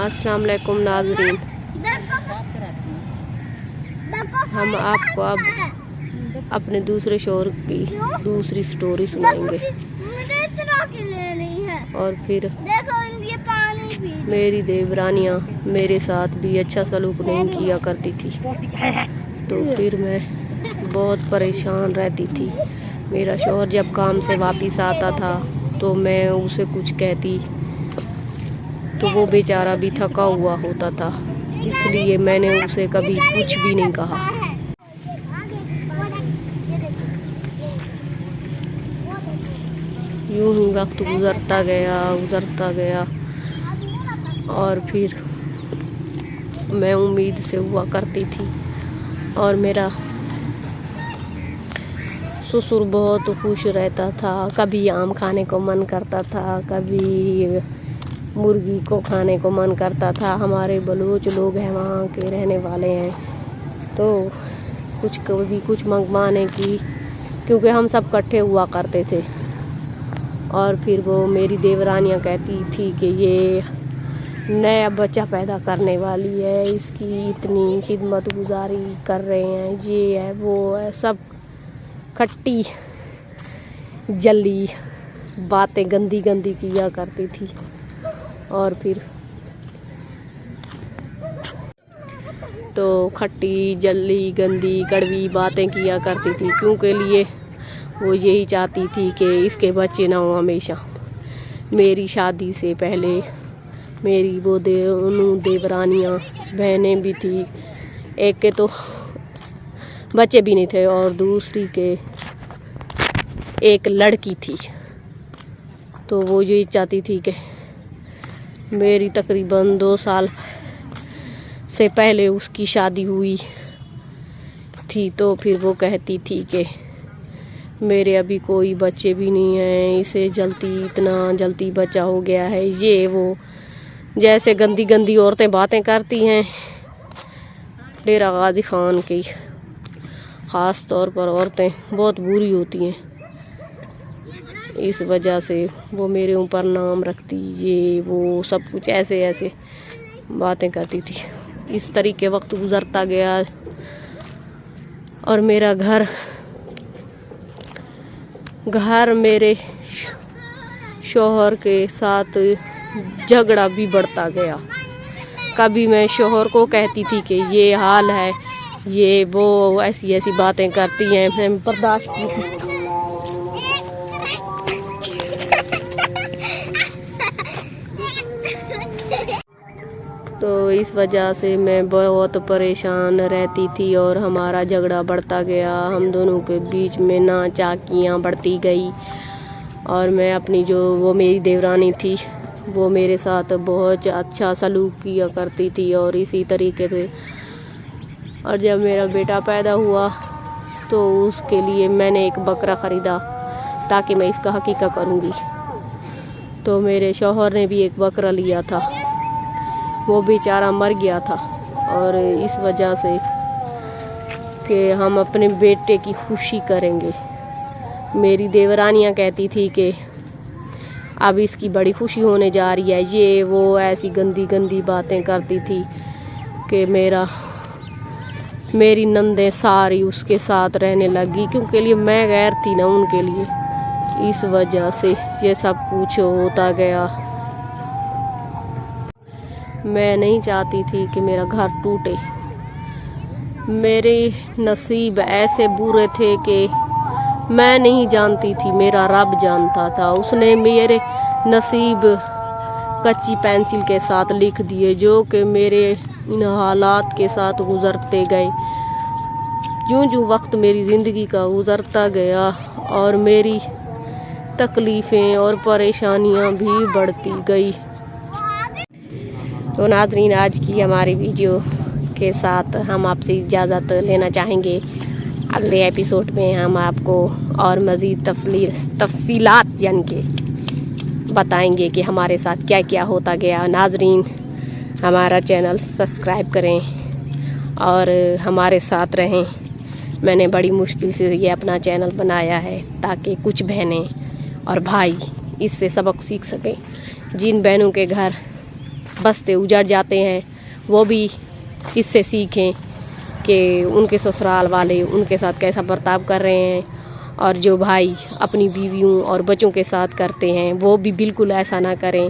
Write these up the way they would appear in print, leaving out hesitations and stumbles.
अस्सलाम वालेकुम नाज़रीन, हम आपको अब अपने दूसरे शोहर की दूसरी स्टोरी सुनाएंगे और फिर मेरी देवरानियाँ मेरे साथ भी अच्छा सलूक नहीं किया करती थी, तो फिर मैं बहुत परेशान रहती थी। मेरा शौहर जब काम से वापस आता था तो मैं उसे कुछ कहती तो वो बेचारा भी थका हुआ होता था, इसलिए मैंने उसे कभी कुछ भी नहीं कहा। यूं ही वक्त गुजरता गया और फिर मैं उम्मीद से हुआ करती थी और मेरा ससुर बहुत खुश रहता था। कभी आम खाने को मन करता था, कभी मुर्गी को खाने को मन करता था। हमारे बलूच लोग हैं, वहाँ के रहने वाले हैं, तो कभी कुछ मंगवाने की, क्योंकि हम सब इकट्ठे हुआ करते थे। और फिर वो मेरी देवरानियाँ कहती थी कि ये नया बच्चा पैदा करने वाली है, इसकी इतनी खिदमत गुजारी कर रहे हैं, ये है वो है, सब खट्टी जली बातें गंदी किया करती थी। और फिर तो खट्टी जली गंदी कड़वी बातें किया करती थी, क्योंकि लिए वो यही चाहती थी कि इसके बच्चे ना हो हमेशा। मेरी शादी से पहले मेरी वो दोनों देवरानियाँ बहनें भी थी, एक के तो बच्चे भी नहीं थे और दूसरी के एक लड़की थी। तो वो यही चाहती थी कि मेरी तकरीबन 2 साल से पहले उसकी शादी हुई थी, तो फिर वो कहती थी कि मेरे अभी कोई बच्चे भी नहीं हैं, इसे इतना जल्दी बच्चा हो गया है, ये वो जैसे गंदी औरतें बातें करती हैं डेरा गाजी खान की। ख़ास तौर पर औरतें बहुत बुरी होती हैं, इस वजह से वो मेरे ऊपर नाम रखती, ये वो सब कुछ ऐसे बातें करती थी। इस तरीके वक्त गुजरता गया और मेरा घर मेरे शौहर के साथ झगड़ा भी बढ़ता गया। कभी मैं शौहर को कहती थी कि ये हाल है, ये वो ऐसी बातें करती हैं, मैं बर्दाश्त की थी। तो इस वजह से मैं बहुत परेशान रहती थी और हमारा झगड़ा बढ़ता गया। हम दोनों के बीच में ना चाकियाँ बढ़ती गई और मैं अपनी वो मेरी देवरानी थी, वो मेरे साथ बहुत अच्छा सलूक किया करती थी और इसी तरीके से। और जब मेरा बेटा पैदा हुआ तो उसके लिए मैंने एक बकरा ख़रीदा ताकि मैं इसका हकीका करूँगी। तो मेरे शौहर ने भी एक बकरा लिया था, वो बेचारा मर गया था। और इस वजह से कि हम अपने बेटे की खुशी करेंगे, मेरी देवरानियाँ कहती थी कि अब इसकी बड़ी खुशी होने जा रही है, ये वो ऐसी गंदी बातें करती थी कि मेरी नंदें सारी उसके साथ रहने लगी, क्योंकि लिए मैं गैर थी ना उनके लिए। इस वजह से ये सब कुछ होता गया। मैं नहीं चाहती थी कि मेरा घर टूटे। मेरे नसीब ऐसे बुरे थे कि मैं नहीं जानती थी, मेरा रब जानता था। उसने मेरे नसीब कच्ची पेंसिल के साथ लिख दिए, जो कि मेरे इन हालात के साथ गुजरते गए। जो वक्त मेरी ज़िंदगी का गुजरता गया और मेरी तकलीफ़ें और परेशानियां भी बढ़ती गई। तो नाज़रीन, आज की हमारी वीडियो के साथ हम आपसे इजाज़त लेना चाहेंगे। अगले एपिसोड में हम आपको और मज़ीद तफसीलात यानी कि बताएंगे कि हमारे साथ क्या क्या होता गया। नाज़रीन, हमारा चैनल सब्सक्राइब करें और हमारे साथ रहें। मैंने बड़ी मुश्किल से ये अपना चैनल बनाया है ताकि कुछ बहनें और भाई इससे सबक सीख सकें। जिन बहनों के घर بستے اجڑ جاتے ہیں، وہ بھی اس سے سیکھیں کہ ان کے سسرال والے ان کے ساتھ کیسا برتاؤ کر رہے ہیں، اور جو بھائی اپنی بیویوں اور بچوں کے ساتھ کرتے ہیں وہ بھی بالکل ایسا نہ کریں،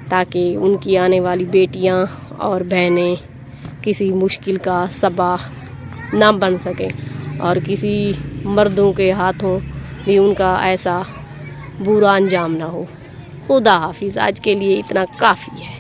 تاکہ ان کی آنے والی بیٹیاں اور بہنیں کسی مشکل کا سبب نہ بن سکیں، اور کسی مردوں کے ہاتھوں بھی ان کا ایسا برا انجام نہ ہو۔ خدا حافظ، آج کے لیے اتنا کافی ہے۔